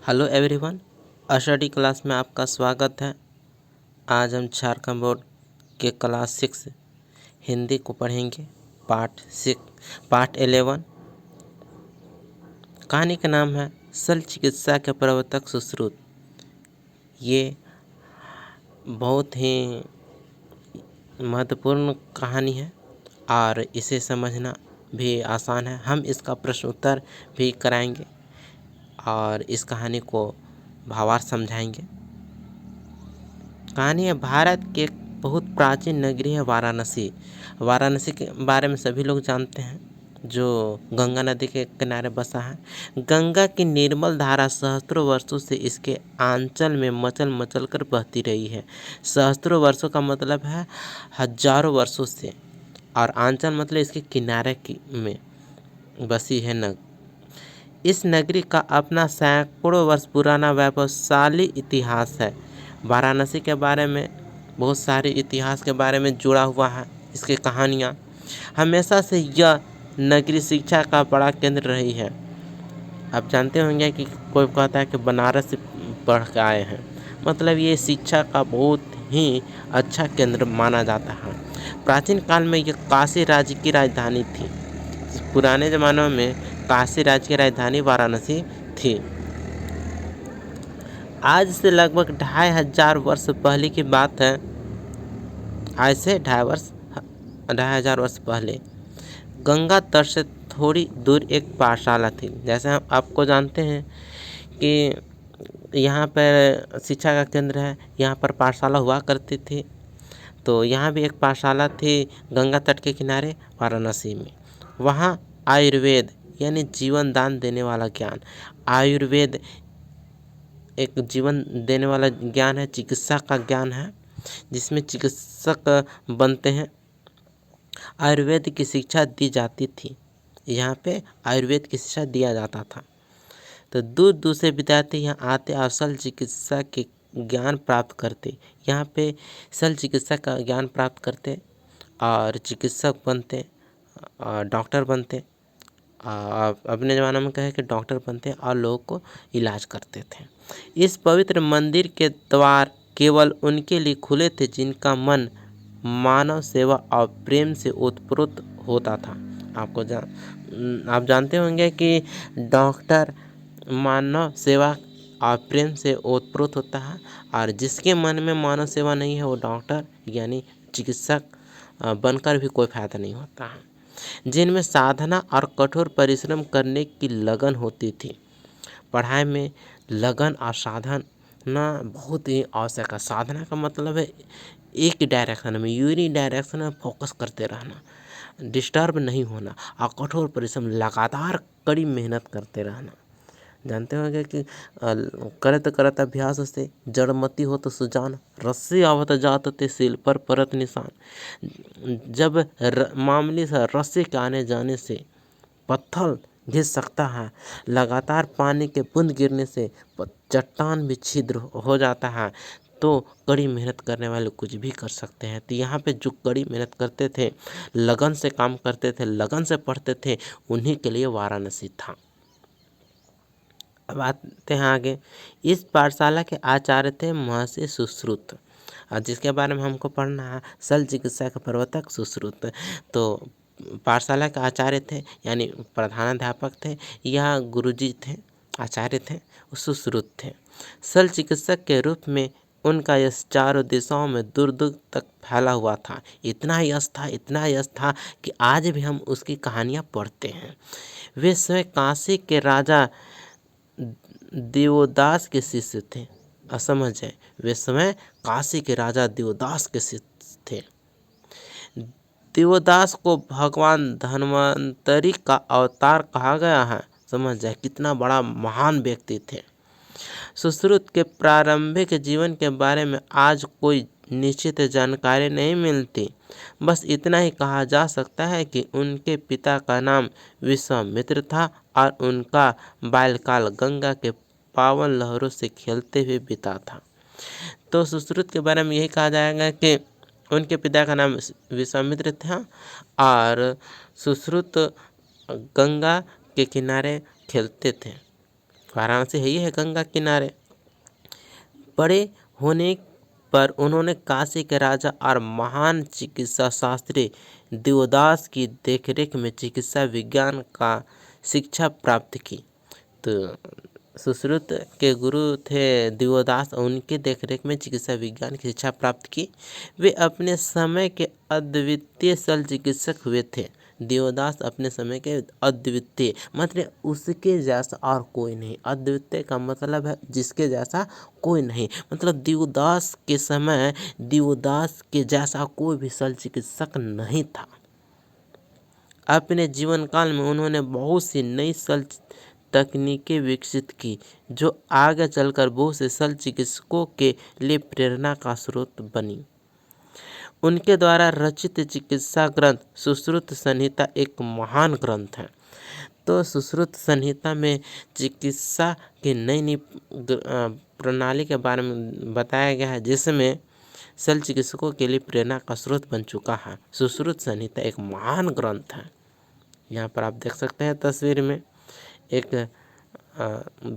Hello everyone, study class में आपका स्वागत है। आज हम झारखंड बोर्ड के क्लास 6 हिंदी को पढ़ेंगे। पार्ट 11। कहानी का नाम है शल्य चिकित्सा के प्रवर्तक सुश्रुत। ये बहुत ही महत्वपूर्ण कहानी है और इसे समझना भी आसान है। हम इसका प्रश्न उत्तर भी कराएंगे और इस कहानी को भावार्थ समझाएंगे। कहानी है भारत के एक बहुत प्राचीन नगरी है वाराणसी। वाराणसी के बारे में सभी लोग जानते हैं, जो गंगा नदी के किनारे बसा है। गंगा की निर्मल धारा सहस्त्रों वर्षों से इसके आंचल में मचल मचल कर बहती रही है। सहस्त्रों वर्षों का मतलब है हजारों वर्षों से, और आंचल मतलब इसके किनारे में बसी है इस नगरी का अपना सैकड़ों वर्ष पुराना वैभवशाली इतिहास है। वाराणसी के बारे में बहुत सारे इतिहास के बारे में जुड़ा हुआ है इसकी कहानियाँ। हमेशा से यह नगरी शिक्षा का बड़ा केंद्र रही है। आप जानते होंगे कि कोई कहता है कि बनारस से पढ़ के आए हैं, मतलब ये शिक्षा का बहुत ही अच्छा केंद्र माना जाता है। प्राचीन काल में यह काशी राज्य की राजधानी थी। पुराने ज़मानों में काशी राज्य की राजधानी वाराणसी थी। आज से लगभग 2500 वर्ष पहले की बात है। आज से 2500 वर्ष पहले गंगा तट से थोड़ी दूर एक पाठशाला थी। जैसे हम आपको जानते हैं कि यहाँ पर शिक्षा का केंद्र है, यहाँ पर पाठशाला हुआ करती थी। तो यहाँ भी एक पाठशाला थी गंगा तट के किनारे वाराणसी में। वहाँ आयुर्वेद यानी जीवन दान देने वाला ज्ञान, आयुर्वेद एक जीवन देने वाला ज्ञान है, चिकित्सा का ज्ञान है, जिसमें चिकित्सक बनते हैं। आयुर्वेद की शिक्षा दी जाती थी। यहाँ पे आयुर्वेद की शिक्षा दिया जाता था। तो दूर दूर से विद्यार्थी यहाँ आते और शल्य चिकित्सा के ज्ञान प्राप्त करते। यहाँ पे शल्य चिकित्सा का ज्ञान प्राप्त करते और चिकित्सक बनते और डॉक्टर बनते। अपने ज़माने में कहे कि डॉक्टर बनते और लोगों को इलाज करते थे। इस पवित्र मंदिर के द्वार केवल उनके लिए खुले थे जिनका मन मानव सेवा और प्रेम से ओतप्रोत होता था। आप जानते होंगे कि डॉक्टर मानव सेवा और प्रेम से ओतप्रोत होता है, और जिसके मन में मानव सेवा नहीं है वो डॉक्टर यानी चिकित्सक बनकर भी कोई फायदा नहीं होता है। जिनमें साधना और कठोर परिश्रम करने की लगन होती थी। पढ़ाई में लगन और साधना बहुत ही आवश्यक है। साधना का मतलब है एक डायरेक्शन में, यूनि डायरेक्शन में फोकस करते रहना, डिस्टर्ब नहीं होना, और कठोर परिश्रम लगातार कड़ी मेहनत करते रहना। जानते होंगे कि करत करत अभ्यास से जड़मती हो तो सुजान, रस्सी आवत जात ते सिल पर परत निशान। जब मामूली सा रस्सी के आने जाने से पत्थर घिस सकता है, लगातार पानी के बूंद गिरने से चट्टान भी छिद्र हो जाता है, तो कड़ी मेहनत करने वाले कुछ भी कर सकते हैं। तो यहाँ पे जो कड़ी मेहनत करते थे, लगन से काम करते थे, लगन से पढ़ते थे, उन्हीं के लिए वाराणसी था। अब आते हैं आगे। इस पाठशाला के आचार्य थे महर्षि सुश्रुत, और जिसके बारे में हमको पढ़ना है शल्य चिकित्सा के प्रवर्तक सुश्रुत। तो पाठशाला के आचार्य थे यानी प्रधानाध्यापक थे, या गुरुजी थे, आचार्य थे, सुश्रुत थे। शल्य चिकित्सक के रूप में उनका यश चारों दिशाओं में दूर दूर तक फैला हुआ था। इतना यश था कि आज भी हम उसकी कहानियाँ पढ़ते हैं। वे स्वयं काशी के राजा देवोदास के शिष्य थे। असमझ है, वे समय काशी के राजा देवोदास के शिष्य थे। देवोदास को भगवान धन्वंतरि का अवतार कहा गया है। समझ जाए कितना बड़ा महान व्यक्ति थे। सुश्रुत के प्रारंभिक जीवन के बारे में आज कोई निश्चित जानकारी नहीं मिलती। बस इतना ही कहा जा सकता है कि उनके पिता का नाम विश्वामित्र था और उनका बाल्यकाल गंगा के पावन लहरों से खेलते हुए बीता था। तो सुश्रुत के बारे में यही कहा जाएगा कि उनके पिता का नाम विश्वामित्र था और सुश्रुत गंगा के किनारे खेलते थे वाराणसी है, ये है गंगा किनारे। बड़े होने पर उन्होंने काशी के राजा और महान चिकित्सा शास्त्री दिवोदास की देखरेख में चिकित्सा विज्ञान का शिक्षा प्राप्त की। तो सुश्रुत के गुरु थे दिवोदास, उनके देखरेख में चिकित्सा विज्ञान की शिक्षा प्राप्त की। वे अपने समय के अद्वितीय शल्य चिकित्सक हुए थे। दिवोदास अपने समय के अद्वितीय मतलब उसके जैसा और कोई नहीं। अद्वितीय का मतलब है जिसके जैसा कोई नहीं, मतलब दिवोदास के समय दिवोदास के जैसा कोई भी शल्य चिकित्सक नहीं था। अपने जीवन काल में उन्होंने बहुत सी नई शल्य तकनीकें विकसित की, जो आगे चलकर बहुत से शल्य चिकित्सकों के लिए प्रेरणा का स्रोत बनी। उनके द्वारा रचित चिकित्सा ग्रंथ सुश्रुत संहिता एक महान ग्रंथ है। तो सुश्रुत संहिता में चिकित्सा की नई नई प्रणाली के बारे में बताया गया है, जिसमें शल्य चिकित्सकों के लिए प्रेरणा का स्रोत बन चुका है। सुश्रुत संहिता एक महान ग्रंथ है। यहाँ पर आप देख सकते हैं तस्वीर में एक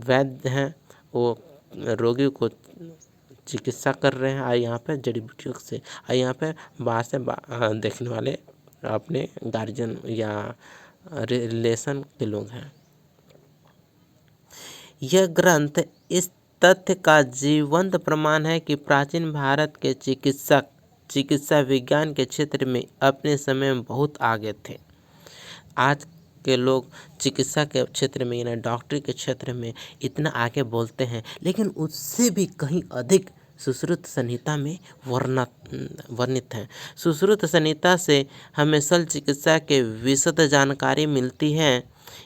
वैद्य हैं, वो रोगी को चिकित्सा कर रहे हैं और यहाँ पे जड़ी बूटियों से, और यहाँ पे बाहर से देखने वाले अपने गार्जियन या रिलेशन के लोग हैं। यह ग्रंथ इस तथ्य का जीवंत प्रमाण है कि प्राचीन भारत के चिकित्सक चिकित्सा विज्ञान के क्षेत्र में अपने समय में बहुत आगे थे। आज के लोग चिकित्सा के क्षेत्र में यानी डॉक्टरी के क्षेत्र में इतना आगे बोलते हैं, लेकिन उससे भी कहीं अधिक सुश्रुत संहिता में वर्णित है। सुश्रुत संहिता से हमें शल्य चिकित्सा के विशद जानकारी मिलती है।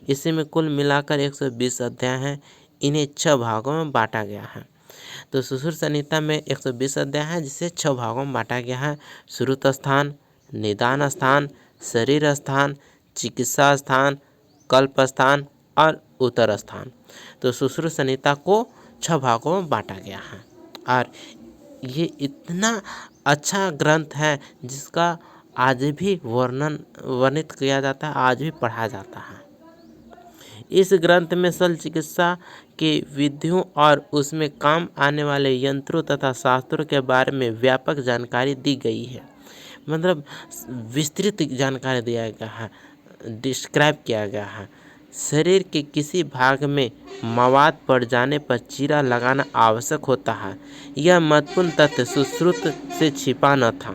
इसमें कुल मिलाकर 120 अध्याय हैं। इन्हें 6 भागों में बांटा गया है। तो सुश्रुत संहिता में 120 अध्याय हैं, जिसे 6 भागों में बांटा गया है। श्रुत स्थान, निदान स्थान, शरीर स्थान, चिकित्सा स्थान, कल्प स्थान और उत्तर स्थान। तो सुश्रुत संहिता को 6 भागों में बांटा गया है और ये इतना अच्छा ग्रंथ है जिसका आज भी वर्णित किया जाता है, आज भी पढ़ा जाता है। इस ग्रंथ में शल्य चिकित्सा के विधियों और उसमें काम आने वाले यंत्रों तथा शास्त्रों के बारे में व्यापक जानकारी दी गई है। मतलब विस्तृत जानकारी दिया गया है, डिस्क्राइब किया गया है। शरीर के किसी भाग में मवाद पड़ जाने पर चीरा लगाना आवश्यक होता है। यह महत्वपूर्ण तथ्य सुश्रुत से छिपा न था।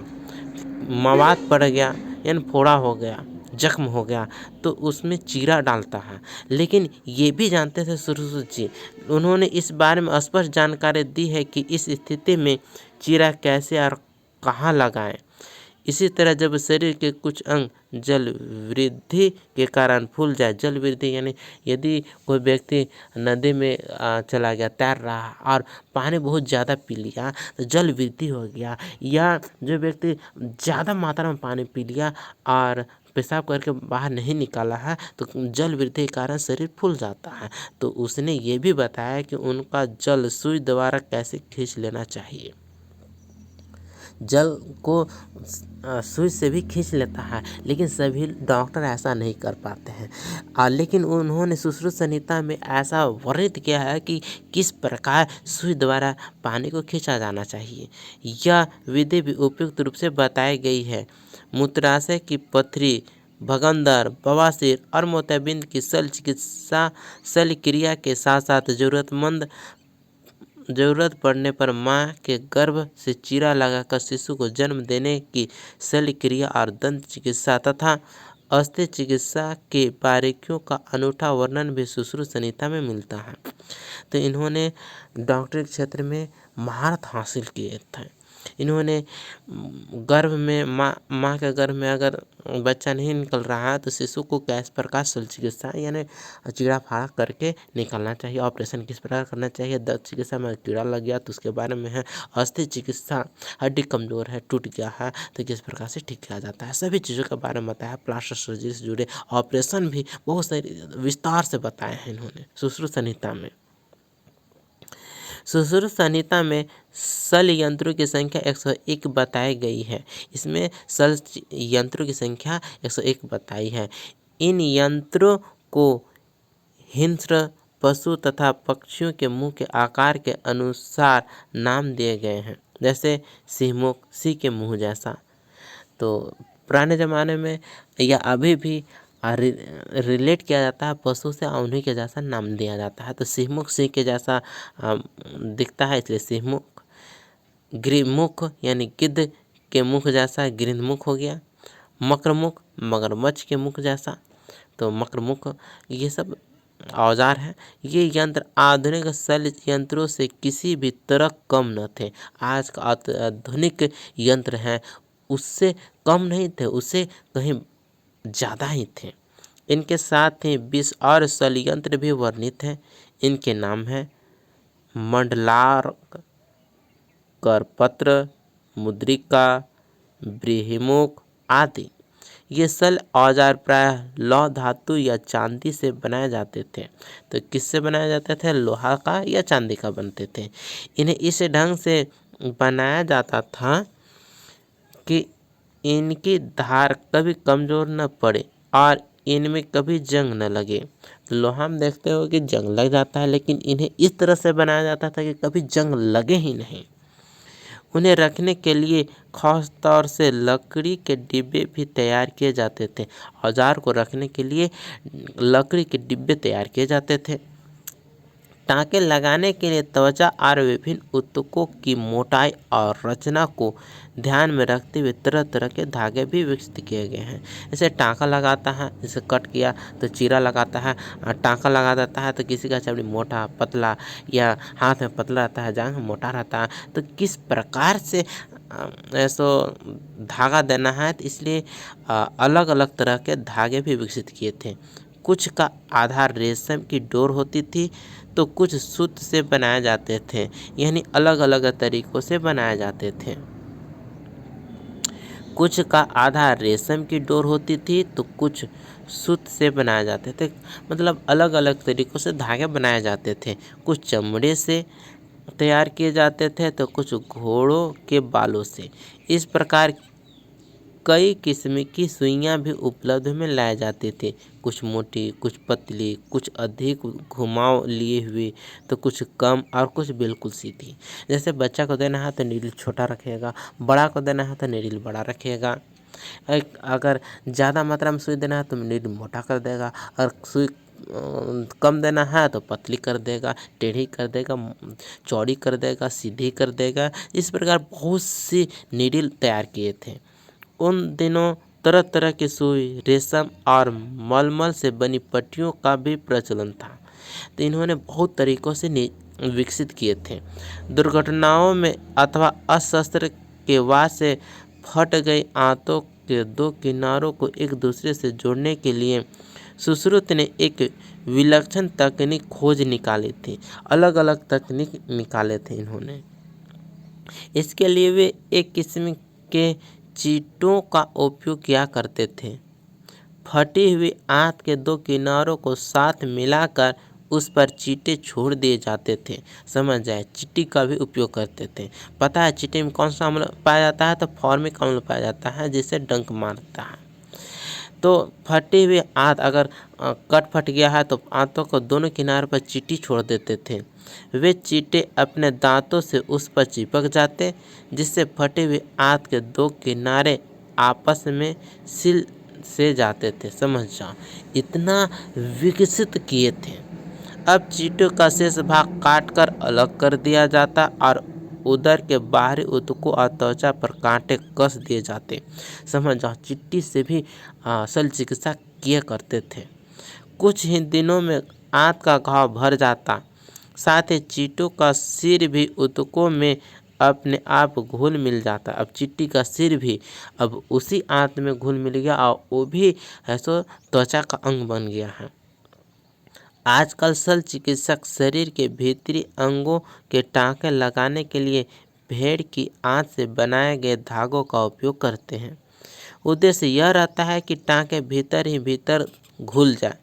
मवाद पड़ गया यानी फोड़ा हो गया, जख्म हो गया, तो उसमें चीरा डालता है। लेकिन ये भी जानते थे सुश्रुत जी, उन्होंने इस बारे में स्पष्ट जानकारी दी है कि इस स्थिति में चीरा कैसे और कहाँ लगाएं। इसी तरह जब शरीर के कुछ अंग जल वृद्धि के कारण फूल जाए, जल वृद्धि यानी यदि कोई व्यक्ति नदी में चला गया, तैर रहा और पानी बहुत ज़्यादा पी लिया तो जल वृद्धि हो गया, या जो व्यक्ति ज़्यादा मात्रा में पानी पी लिया और पेशाब करके बाहर नहीं निकाला है तो जल वृद्धि के कारण शरीर फूल जाता है। तो उसने ये भी बताया कि उनका जल सुई द्वारा कैसे खींच लेना चाहिए। जल को सुई से भी खींच लेता है, लेकिन सभी डॉक्टर ऐसा नहीं कर पाते हैं। लेकिन उन्होंने सुश्रुत संहिता में ऐसा वर्णित किया है कि किस प्रकार सुई द्वारा पानी को खींचा जाना चाहिए। यह विधि भी उपयुक्त रूप से बताई गई है। मूत्राशय की पथरी, भगंदर, बवासीर और मोतियाबिंद की शल्य चिकित्सा शल्य क्रिया के साथ साथ जरूरत पड़ने पर मां के गर्भ से चीरा लगाकर शिशु को जन्म देने की शल्य क्रिया और दंत चिकित्सा तथा अस्थिर चिकित्सा के बारीकियों का अनूठा वर्णन भी सुश्रुत संहिता में मिलता है। तो इन्होंने डॉक्टरी क्षेत्र में महारत हासिल किए थे। इन्होंने गर्भ में माँ के गर्भ में अगर बच्चा नहीं निकल रहा है तो शिशु को किस प्रकार शल्य चिकित्सा यानी चीरा फाड़ा करके निकालना चाहिए, ऑपरेशन किस प्रकार करना चाहिए, दंत चिकित्सा में कीड़ा लग गया तो उसके बारे में है, अस्थिर चिकित्सा हड्डी कमजोर है, टूट गया है तो किस प्रकार से ठीक किया जाता है, सभी चीज़ों के बारे में बताया। प्लास्टर सर्जरी से जुड़े ऑपरेशन भी बहुत सारे विस्तार से बताए हैं इन्होंने सुश्रुत संहिता में। सुश्रुत संहिता में शल्य यंत्रों की संख्या 101 बताई गई है। इसमें शल्य यंत्रों की संख्या 101 बताई है। इन यंत्रों को हिंस्र पशु तथा पक्षियों के मुंह के आकार के अनुसार नाम दिए गए हैं, जैसे सिंहमुख, सिंह के मुंह जैसा। तो पुराने ज़माने में या अभी भी रिलेट किया जाता है पशु से और उन्हीं के जैसा नाम दिया जाता है। तो सिंहमुख सिंह के जैसा दिखता है, इसलिए सिंहमुख। ग्रीमुख यानी गिद्ध के मुख जैसा गृहमुख हो गया। मकरमुख मगरमच्छ के मुख जैसा, तो मकरमुख। ये सब औजार हैं। ये यंत्र आधुनिक शल्य यंत्रों से किसी भी तरह कम न थे। आज का आधुनिक यंत्र हैं उससे कम नहीं थे, उससे कहीं ज़्यादा ही थे। इनके साथ ही 20 और शल्य यंत्र भी वर्णित हैं। इनके नाम हैं मंडलार्क, करपत्र, मुद्रिका, ब्रीहिमुख आदि। ये शल्य औजार प्रायः लौह धातु या चांदी से बनाए जाते थे। तो किससे बनाए जाते थे? लोहा का या चांदी का बनते थे। इन्हें इस ढंग से बनाया जाता था कि इनकी धार कभी कमज़ोर न पड़े और इनमें कभी जंग न लगे। तो लोहा में देखते हो कि जंग लग जाता है, लेकिन इन्हें इस तरह से बनाया जाता था कि कभी जंग लगे ही नहीं। उन्हें रखने के लिए खास तौर से लकड़ी के डिब्बे भी तैयार किए जाते थे। औजार को रखने के लिए लकड़ी के डिब्बे तैयार किए जाते थे। टाँके लगाने के लिए त्वचा और विभिन्न ऊतकों की मोटाई और रचना को ध्यान में रखते हुए तरह तरह के धागे भी विकसित किए गए हैं। जैसे टाँका लगाता है, जैसे कट किया तो चीरा लगाता है, टाँका लगा देता है तो किसी का चमड़ी मोटा पतला या हाथ में पतला रहता है, जांघ में मोटा रहता है। तो किस प्रकार से ऐसो धागा देना है, तो इसलिए अलग अलग तरह के धागे भी विकसित किए थे। कुछ का आधार रेशम की डोर होती थी तो कुछ सूत से बनाए जाते थे, यानी अलग अलग तरीकों से बनाए जाते थे। कुछ का आधार रेशम की डोर होती थी तो कुछ सूत से बनाए जाते थे, मतलब अलग अलग तरीकों से धागे बनाए जाते थे। कुछ चमड़े से तैयार किए जाते थे तो कुछ घोड़ों के बालों से। इस प्रकार कई किस्म की सुइयां भी उपलब्ध में लाई जाती थी, कुछ मोटी, कुछ पतली, कुछ अधिक घुमाव लिए हुए तो कुछ कम और कुछ बिल्कुल सीधी। जैसे बच्चा को देना है तो नीडल छोटा रखेगा, बड़ा को देना है तो नीडल बड़ा रखेगा। अगर ज़्यादा मात्रा में सुई देना है तो नीडल मोटा कर देगा, और सुई कम देना है तो पतली कर देगा, टेढ़ी कर देगा, चौड़ी कर देगा, सीधी कर देगा। इस प्रकार बहुत सी नीडल तैयार किए थे। उन दिनों तरह तरह की सुई, रेशम और मलमल से बनी पट्टियों का भी प्रचलन था। तो इन्होंने बहुत तरीकों से विकसित किए थे। दुर्घटनाओं में अथवा अस्त्र के वार से फट गई आंतों के दो किनारों को एक दूसरे से जोड़ने के लिए सुश्रुत ने एक विलक्षण तकनीक खोज निकाली थी। अलग अलग तकनीक निकाले थे इन्होंने। इसके लिए वे एक किस्म के चीटों का उपयोग किया करते थे। फटी हुई आंत के दो किनारों को साथ मिलाकर उस पर चीटे छोड़ दिए जाते थे। समझ जाए, चीटी का भी उपयोग करते थे। पता है चीटी में कौन सा अम्ल पाया जाता है? तो फॉर्मिक अम्ल पाया जाता है, जिससे डंक मारता है। तो फटी हुई आंत अगर कट फट गया है तो आंतों को दोनों किनारों पर चीटी छोड़ देते थे। वे चीटे अपने दांतों से उस पर चिपक जाते, जिससे फटे हुए आंत के दो किनारे आपस में सिल से जाते थे। समझ जाओ, इतना विकसित किए थे। अब चीटों का शेष भाग काट कर अलग कर दिया जाता और उदर के बाहरी ऊतकों और त्वचा पर कांटे कस दिए जाते। समझ जाओ, चिट्टी से भी शल्य चिकित्सा किया करते थे। कुछ ही दिनों में आंत का घाव भर जाता, साथ ही चीटों का सिर भी ऊतकों में अपने आप घुल मिल जाता। अब चिट्टी का सिर भी अब उसी आंत में घुल मिल गया और वो भी ऐसो त्वचा का अंग बन गया है। आजकल शल्य चिकित्सक शरीर के भीतरी अंगों के टाँके लगाने के लिए भेड़ की आंत से बनाए गए धागों का उपयोग करते हैं। उद्देश्य यह रहता है कि टाँके भीतर ही भीतर घुल जाए,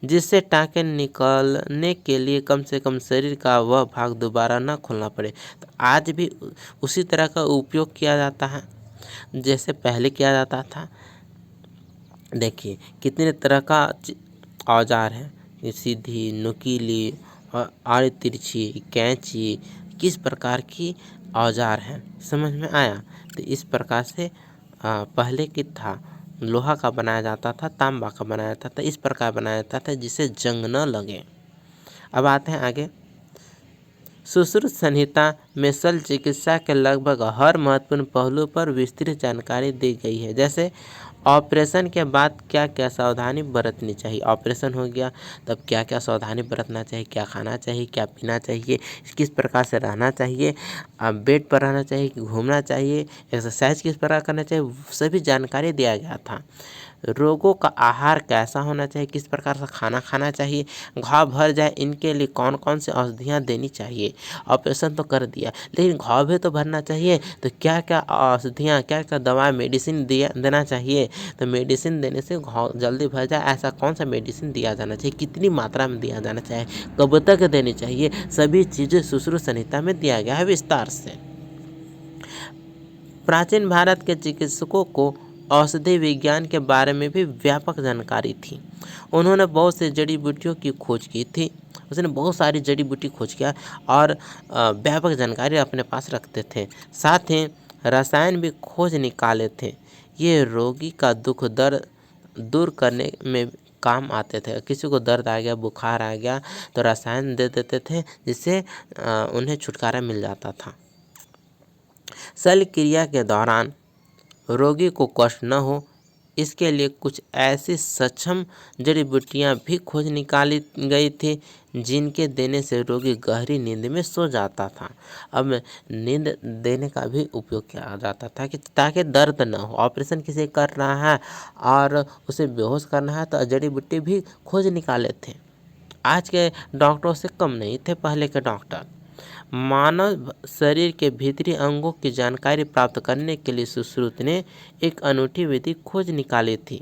जिससे टाँके निकालने के लिए कम से कम शरीर का वह भाग दोबारा न खोलना पड़े। तो आज भी उसी तरह का उपयोग किया जाता है जैसे पहले किया जाता था। देखिए कितने तरह का औजार है। सीधी, नुकीली और आड़ी तिरछी कैंची किस प्रकार की औजार हैं, समझ में आया। तो इस प्रकार से पहले की था लोहा का बनाया जाता था, तांबा का बनाया जाता था, इस प्रकार बनाया जाता था जिससे जंग न लगे। अब आते हैं आगे। सुश्रुत संहिता में शल्य चिकित्सा के लगभग हर महत्वपूर्ण पहलू पर विस्तृत जानकारी दी गई है। जैसे ऑपरेशन के बाद क्या क्या सावधानी बरतनी चाहिए, ऑपरेशन हो गया तब क्या क्या सावधानी बरतना चाहिए, क्या खाना चाहिए, क्या पीना चाहिए, किस प्रकार से रहना चाहिए, बेड पर रहना चाहिए कि घूमना चाहिए, एक्सरसाइज किस प्रकार करना चाहिए, सभी जानकारी दिया गया था। रोगों का आहार कैसा होना चाहिए, किस प्रकार से खाना खाना चाहिए, घाव भर जाए इनके लिए कौन कौन सी औषधियाँ देनी चाहिए। ऑपरेशन तो कर दिया लेकिन घाव भी तो भरना चाहिए, तो क्या क्या औषधियाँ, क्या क्या दवा मेडिसिन देना चाहिए। तो मेडिसिन देने से घाव जल्दी भर जाए ऐसा कौन सा मेडिसिन दिया जाना चाहिए, कितनी मात्रा में दिया जाना चाहिए, कब तक देनी चाहिए, सभी चीज़ें सुश्रुत संहिता में दिया गया है विस्तार से। प्राचीन भारत के चिकित्सकों को औषधि विज्ञान के बारे में भी व्यापक जानकारी थी। उन्होंने बहुत से जड़ी बूटियों की खोज की थी, उसने बहुत सारी जड़ी बूटी खोज किया और व्यापक जानकारी अपने पास रखते थे। साथ ही रसायन भी खोज निकाले थे। ये रोगी का दुख दर्द दूर करने में काम आते थे। किसी को दर्द आ गया, बुखार आ गया तो रसायन दे देते थे जिससे उन्हें छुटकारा मिल जाता था। शल्य क्रिया के दौरान रोगी को कष्ट न हो इसके लिए कुछ ऐसी सक्षम जड़ी बूटियाँ भी खोज निकाली गई थी जिनके देने से रोगी गहरी नींद में सो जाता था। अब नींद देने का भी उपयोग किया जाता था कि ताकि दर्द न हो। ऑपरेशन किसी कर रहा है और उसे बेहोश करना है तो जड़ी बूटी भी खोज निकाले थे। आज के डॉक्टरों से कम नहीं थे पहले के डॉक्टर। मानव शरीर के भीतरी अंगों की जानकारी प्राप्त करने के लिए सुश्रुत ने एक अनूठी विधि खोज निकाली थी।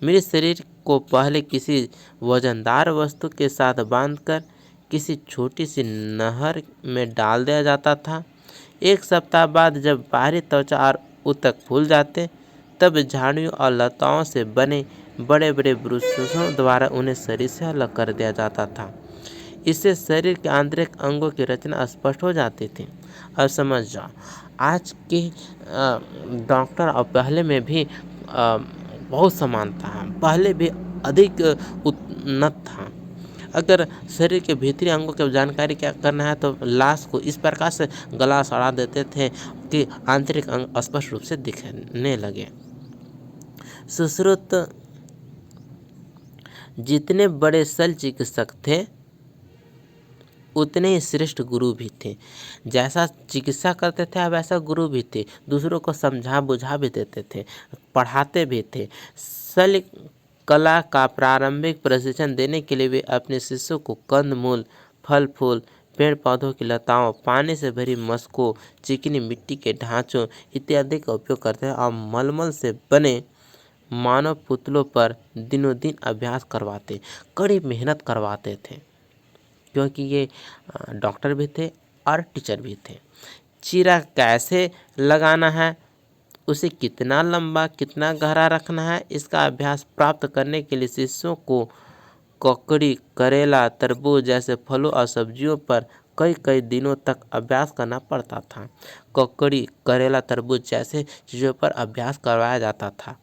मेरे शरीर को पहले किसी वजनदार वस्तु के साथ बांधकर किसी छोटी सी नहर में डाल दिया जाता था। एक सप्ताह बाद जब बाहरी त्वचा और ऊतक फूल जाते तब झाड़ियों और लताओं से बने बड़े बड़े ब्रुशों द्वारा उन्हें शरीर से अलग कर दिया जाता था। इससे शरीर के आंतरिक अंगों की रचना स्पष्ट हो जाती थी। अब समझ जाओ आज के डॉक्टर और पहले में भी बहुत समानता है, पहले भी अधिक उन्नत था। अगर शरीर के भीतरी अंगों की जानकारी क्या करना है तो लाश को इस प्रकार से गला सड़ा देते थे कि आंतरिक अंग स्पष्ट रूप से दिखने लगे। सुश्रुत जितने बड़े शल्य चिकित्सक थे उतने ही श्रेष्ठ गुरु भी थे। जैसा चिकित्सा करते थे वैसा गुरु भी थे, दूसरों को समझा बुझा भी देते थे, पढ़ाते भी थे। शल्य कला का प्रारंभिक प्रशिक्षण देने के लिए वे अपने शिष्यों को कंदमूल, फल फूल, पेड़ पौधों की लताओं, पानी से भरी मशकों, चिकनी मिट्टी के ढांचों इत्यादि का उपयोग करते हैं और मलमल से बने मानव पुतलों पर दिनों दिन अभ्यास करवाते, कड़ी मेहनत करवाते थे क्योंकि ये डॉक्टर भी थे और टीचर भी थे। चीरा कैसे लगाना है, उसे कितना लंबा कितना गहरा रखना है, इसका अभ्यास प्राप्त करने के लिए शिष्यों को ककड़ी, करेला, तरबूज जैसे फलों और सब्जियों पर कई कई दिनों तक अभ्यास करना पड़ता था। ककड़ी, करेला, तरबूज जैसे चीज़ों पर अभ्यास करवाया जाता था।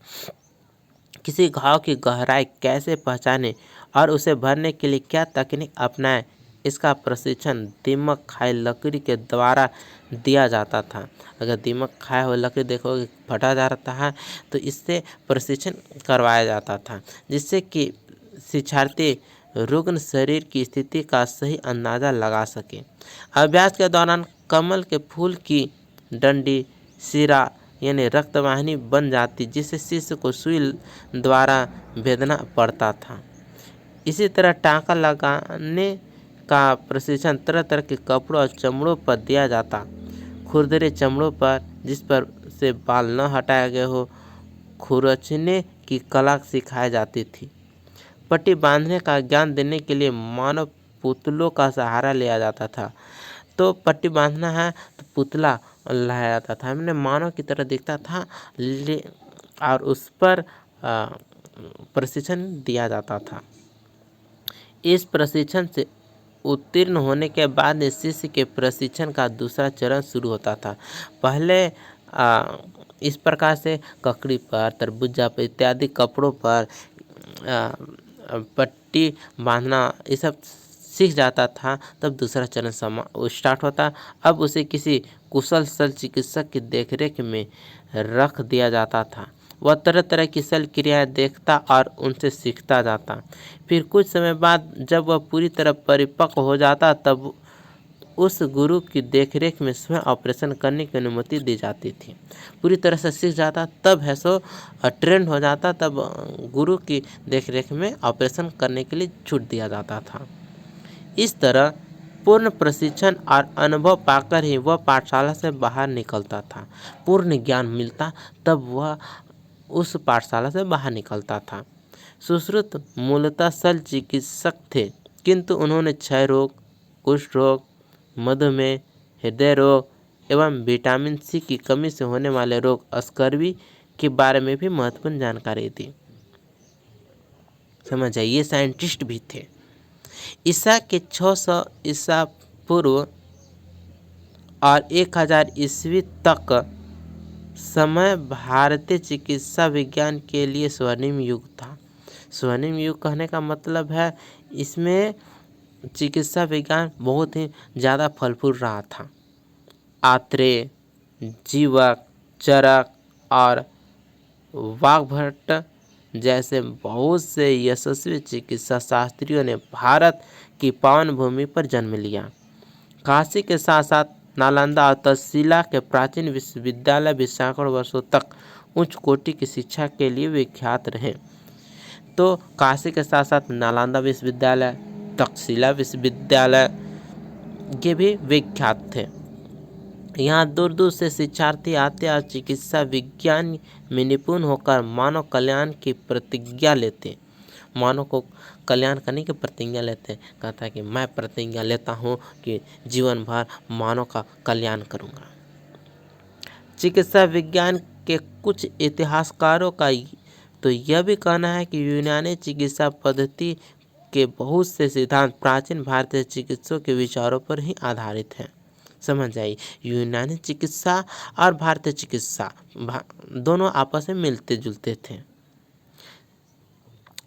किसी घाव की गहराई कैसे पहचाने और उसे भरने के लिए क्या तकनीक अपनाएं, इसका प्रशिक्षण दीमक खाए लकड़ी के द्वारा दिया जाता था। अगर दीमक खाया हुआ लकड़ी देखोगे फटा जा रहा है तो इससे प्रशिक्षण करवाया जाता था जिससे कि शिक्षार्थी रुग्ण शरीर की स्थिति का सही अंदाज़ा लगा सके। अभ्यास के दौरान कमल के फूल की डंडी सिरा यानी रक्तवाहिनी बन जाती जिससे शिष्य को सुई द्वारा भेदना पड़ता था। इसी तरह टाँका लगाने का प्रशिक्षण तरह तरह के कपड़ों और चमड़ों पर दिया जाता। खुरदरे चमड़ों पर जिस पर से बाल न हटाया गया हो खुरचने की कला सिखाई जाती थी। पट्टी बांधने का ज्ञान देने के लिए मानव पुतलों का सहारा लिया जाता था। तो पट्टी बांधना है तो पुतला लाया जाता था, हमने मानव की तरह दिखता था और उस पर प्रशिक्षण दिया जाता था। इस प्रशिक्षण से उत्तीर्ण होने के बाद शिष्य के प्रशिक्षण का दूसरा चरण शुरू होता था। पहले इस प्रकार से ककड़ी पर, तरबूजा पर इत्यादि कपड़ों पर पट्टी बांधना ये सब सीख जाता था, तब दूसरा चरण स्टार्ट होता। अब उसे किसी कुशल शल्य चिकित्सक की देखरेख में रख दिया जाता था। वह तरह तरह की शल्य क्रियाएं देखता और उनसे सीखता जाता। फिर कुछ समय बाद जब वह पूरी तरह परिपक्व हो जाता, तब उस गुरु की देखरेख में स्वयं ऑपरेशन करने की अनुमति दी जाती थी। पूरी तरह से सीख जाता तब है सो ट्रेंड हो जाता, तब गुरु की देखरेख में ऑपरेशन करने के लिए छूट दिया जाता था। इस तरह पूर्ण प्रशिक्षण और अनुभव पाकर ही वह पाठशाला से बाहर निकलता था। पूर्ण ज्ञान मिलता तब वह उस पाठशाला से बाहर निकलता था। सुश्रुत मूलतः शल्य चिकित्सक थे, किंतु उन्होंने क्षय रोग, कुष्ठ रोग, मधुमेह, हृदय रोग एवं विटामिन सी की कमी से होने वाले रोग स्कर्वी के बारे में भी महत्वपूर्ण जानकारी दी। समझ आइए, ये साइंटिस्ट भी थे। ईसा के 600 ईसा पूर्व और 1000 ईस्वी तक समय भारतीय चिकित्सा विज्ञान के लिए स्वर्णिम युग था। स्वर्णिम युग कहने का मतलब है इसमें चिकित्सा विज्ञान बहुत ही ज़्यादा फल फूल रहा था। आत्रेय, जीवक, चरक और वाघभट्ट जैसे बहुत से यशस्वी चिकित्सा शास्त्रियों ने भारत की पावन भूमि पर जन्म लिया। काशी के साथ साथ नालंदा और तक्षशिला के प्राचीन विश्वविद्यालय भी सैकड़ों वर्षों तक उच्च कोटि की शिक्षा के लिए विख्यात रहे। तो काशी के साथ साथ नालंदा विश्वविद्यालय, तक्षशिला विश्वविद्यालय ये भी विख्यात थे। यहाँ दूर दूर से शिक्षार्थी आते और चिकित्सा विज्ञान में निपुण होकर मानव कल्याण की प्रतिज्ञा लेते। मानव को कल्याण करने की प्रतिज्ञा लेते। कहता है कि मैं प्रतिज्ञा लेता हूँ कि जीवन भर मानव का कल्याण करूँगा। चिकित्सा विज्ञान के कुछ इतिहासकारों का तो यह भी कहना है कि यूनानी चिकित्सा पद्धति के बहुत से सिद्धांत प्राचीन भारतीय चिकित्सकों के विचारों पर ही आधारित हैं। समझ आइए, यूनानी चिकित्सा और भारतीय चिकित्सा दोनों आपस में मिलते जुलते थे।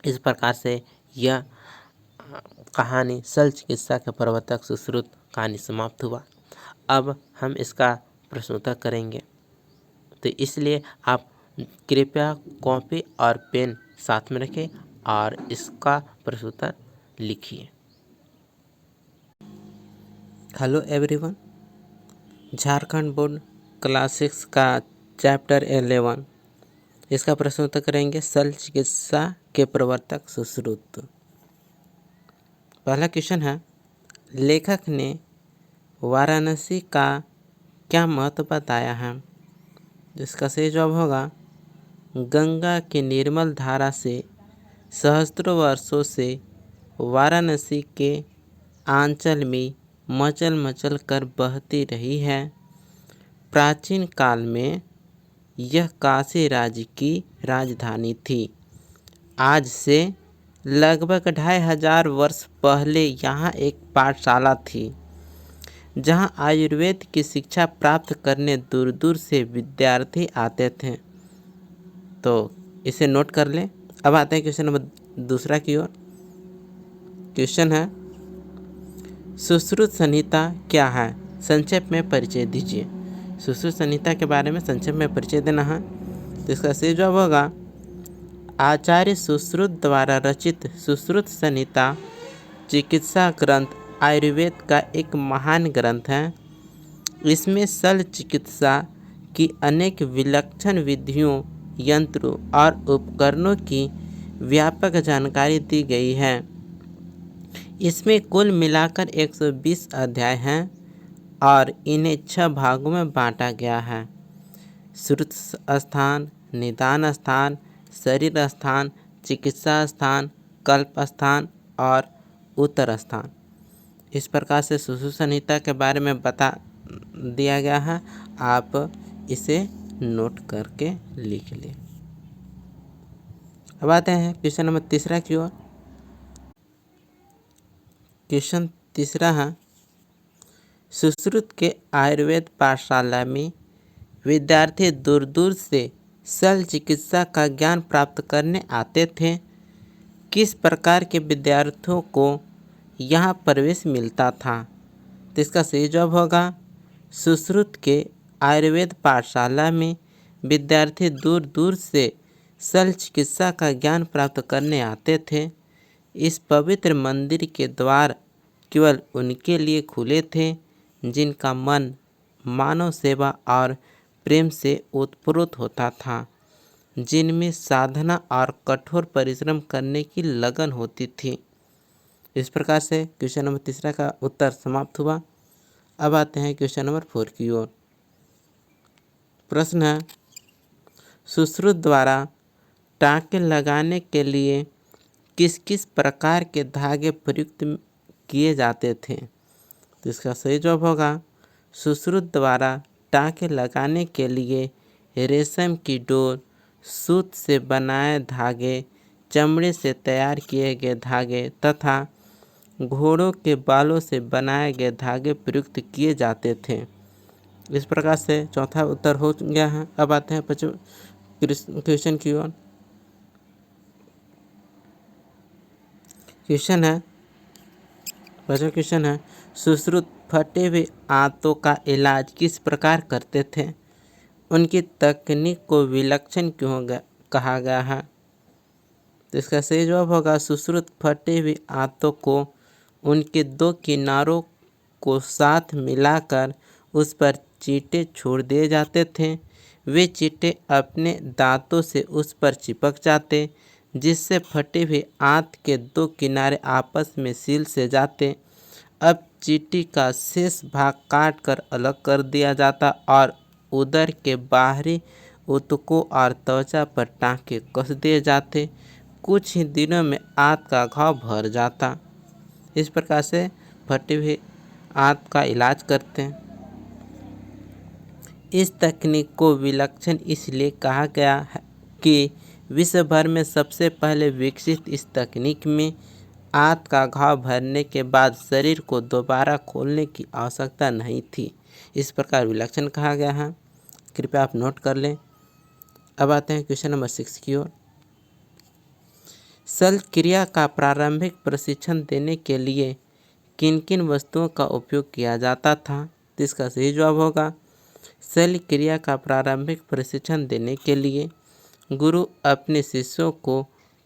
इस प्रकार से यह कहानी शल्य चिकित्सा के प्रवर्तक सुश्रुत कहानी समाप्त हुआ। अब हम इसका प्रश्नोत्तर करेंगे, तो इसलिए आप कृपया कॉपी और पेन साथ में रखें और इसका प्रश्नोत्तर लिखिए। Hello everyone, Jharkhand board class 6 का चैप्टर 11 इसका प्रश्नोत्तर करेंगे। शल्य चिकित्सा के प्रवर्तक सुश्रुत। पहला क्वेश्चन है, लेखक ने वाराणसी का क्या महत्व बताया है? इसका सही जवाब होगा, गंगा की निर्मल धारा से सहस्त्रों वर्षों से वाराणसी के आंचल में मचल मचल कर बहती रही है। प्राचीन काल में यह काशी राज्य की राजधानी थी। आज से लगभग 2500 वर्ष पहले यहाँ एक पाठशाला थी, जहाँ आयुर्वेद की शिक्षा प्राप्त करने दूर दूर से विद्यार्थी आते थे। तो इसे नोट कर लें। अब आते हैं क्वेश्चन नंबर दूसरा की ओर। क्वेश्चन है, सुश्रुत संहिता क्या है? संक्षेप में परिचय दीजिए। सुश्रुत संहिता के बारे में संक्षेप में परिचय देना है। तो इसका सही जवाब होगा, आचार्य सुश्रुत द्वारा रचित सुश्रुत संहिता चिकित्सा ग्रंथ आयुर्वेद का एक महान ग्रंथ है। इसमें शल्य चिकित्सा की अनेक विलक्षण विधियों, यंत्रों और उपकरणों की व्यापक जानकारी दी गई है। इसमें कुल मिलाकर 120 अध्याय हैं और इन्हें 6 भागों में बांटा गया है। श्रुत स्थान, निदान स्थान, शरीर स्थान, चिकित्सा स्थान, कल्प स्थान और उत्तर स्थान। इस प्रकार से सुश्रुत संहिता के बारे में बता दिया गया है। आप इसे नोट करके लिख लें। अब आते हैं क्वेश्चन नंबर तीसरा की ओर। क्वेश्चन तीसरा है, सुश्रुत के आयुर्वेद पाठशाला में विद्यार्थी दूर दूर से शल्य चिकित्सा का ज्ञान प्राप्त करने आते थे। किस प्रकार के विद्यार्थियों को यहाँ प्रवेश मिलता था? तो इसका सही जवाब होगा, सुश्रुत के आयुर्वेद पाठशाला में विद्यार्थी दूर दूर से शल्य चिकित्सा का ज्ञान प्राप्त करने आते थे। इस पवित्र मंदिर के द्वार केवल उनके लिए खुले थे जिनका मन मानव सेवा और प्रेम से ओतप्रोत होता था, जिनमें साधना और कठोर परिश्रम करने की लगन होती थी। इस प्रकार से क्वेश्चन नंबर तीसरा का उत्तर समाप्त हुआ। अब आते हैं क्वेश्चन नंबर 4 की ओर। प्रश्न है, सुश्रुत द्वारा टाँके लगाने के लिए किस किस प्रकार के धागे प्रयुक्त किए जाते थे? तो इसका सही जवाब होगा, सुश्रुत द्वारा टाँके लगाने के लिए रेशम की डोर, सूत से बनाए धागे, चमड़े से तैयार किए गए धागे तथा घोड़ों के बालों से बनाए गए धागे प्रयुक्त किए जाते थे। इस प्रकार से चौथा उत्तर हो गया है। अब आते हैं क्वेश्चन की ओर। क्वेश्चन है, सुश्रुत फटे हुए आंतों का इलाज किस प्रकार करते थे? उनकी तकनीक को विलक्षण क्यों कहा गया है? तो इसका सही जवाब होगा, सुश्रुत फटे हुए आंतों को उनके दो किनारों को साथ मिलाकर उस पर चींटे छोड़ दिए जाते थे। वे चींटे अपने दांतों से उस पर चिपक जाते, जिससे फटे हुए आंत के दो किनारे आपस में सिल से जाते। अब चींटी का शेष भाग काट कर अलग कर दिया जाता और उदर के बाहरी ऊतकों और त्वचा पर टाँके कस दिए जाते। कुछ ही दिनों में आंत का घाव भर जाता। इस प्रकार से फटे हुए आंत का इलाज करते हैं। इस तकनीक को विलक्षण इसलिए कहा गया है कि विश्व भर में सबसे पहले विकसित इस तकनीक में आंत का घाव भरने के बाद शरीर को दोबारा खोलने की आवश्यकता नहीं थी। इस प्रकार विलक्षण कहा गया है। कृपया आप नोट कर लें। अब आते हैं क्वेश्चन नंबर 6 की ओर। शल्य क्रिया का प्रारंभिक प्रशिक्षण देने के लिए किन किन वस्तुओं का उपयोग किया जाता था? तो इसका सही जवाब होगा, शल्य क्रिया का प्रारंभिक प्रशिक्षण देने के लिए गुरु अपने शिष्यों को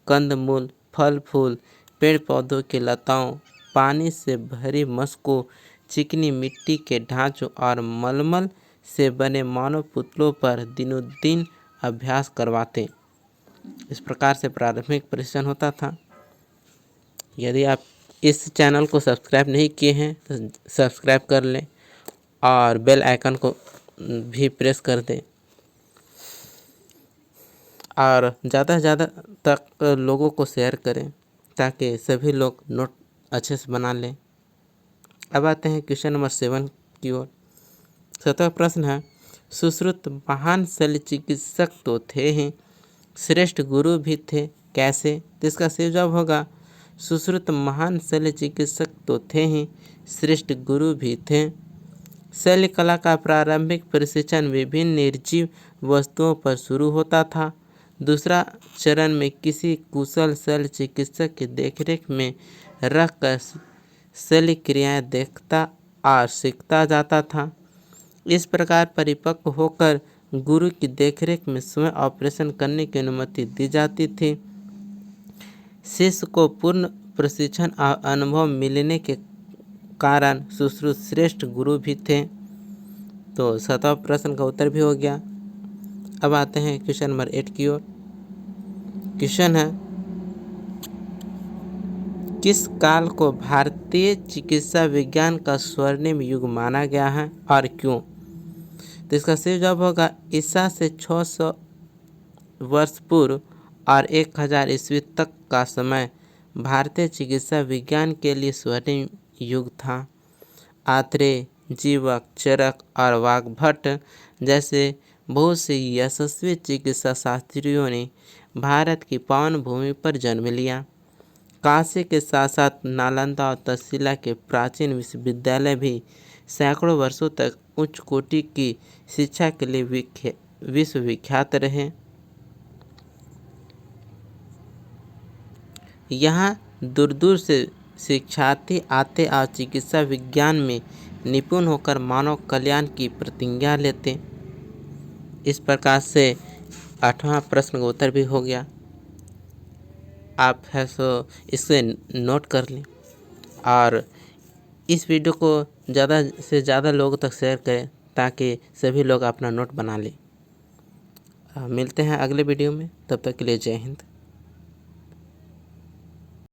कंदमूल, फल फूल, पेड़ पौधों की लताओं, पानी से भरी मशकों, चिकनी मिट्टी के ढांचों और मलमल से बने मानव पुतलों पर दिनों दिन अभ्यास करवाते। इस प्रकार से प्रारंभिक प्रशिक्षण होता था। यदि आप इस चैनल को सब्सक्राइब नहीं किए हैं तो सब्सक्राइब कर लें और बेल आइकन को भी प्रेस कर दें और ज़्यादा से ज़्यादा तक लोगों को शेयर करें ताकि सभी लोग नोट अच्छे से बना लें। अब आते हैं क्वेश्चन नंबर 7 की ओर। 7वां प्रश्न है, सुश्रुत महान शल्य चिकित्सक तो थे ही, श्रेष्ठ गुरु भी थे, कैसे? तो इसका सही जवाब होगा, सुश्रुत महान शल्य चिकित्सक तो थे ही, श्रेष्ठ गुरु भी थे। शल्य कला का प्रारंभिक प्रशिक्षण विभिन्न निर्जीव वस्तुओं पर शुरू होता था। दूसरा चरण में किसी कुशल शल्य चिकित्सक की देखरेख में रखकर शल्य क्रियाएं देखता और सीखता जाता था। इस प्रकार परिपक्व होकर गुरु की देखरेख में स्वयं ऑपरेशन करने की अनुमति दी जाती थी। शिष्य को पूर्ण प्रशिक्षण और अनुभव मिलने के कारण सुश्रुत श्रेष्ठ गुरु भी थे। तो 7वां प्रश्न का उत्तर भी हो गया। अब आते हैं क्वेश्चन नंबर 8 की ओर। क्वेश्चन है, किस काल को भारतीय चिकित्सा विज्ञान का स्वर्णिम युग माना गया है और क्यों? तो इसका सही जवाब होगा, ईसा से 600 वर्ष पूर्व और 1000 ईस्वी तक का समय भारतीय चिकित्सा विज्ञान के लिए स्वर्णिम युग था। आत्रेय, जीवक, चरक और वाग्भट जैसे बहुत से यशस्वी चिकित्सा शास्त्रियों ने भारत की पावन भूमि पर जन्म लिया। काशी के साथ साथ नालंदा और तक्षशिला के प्राचीन विश्वविद्यालय भी सैकड़ों वर्षों तक उच्च कोटि की शिक्षा के लिए विश्वविख्यात रहे। यहाँ दूर दूर से शिक्षार्थी आते और चिकित्सा विज्ञान में निपुण होकर मानव कल्याण की प्रतिज्ञा लेते। इस प्रकार से 8वां प्रश्न का उत्तर भी हो गया। आप है सो इसे नोट कर लें और इस वीडियो को ज़्यादा से ज़्यादा लोगों तक शेयर करें ताकि सभी लोग अपना नोट बना लें। मिलते हैं अगले वीडियो में, तब तक के लिए जय हिंद।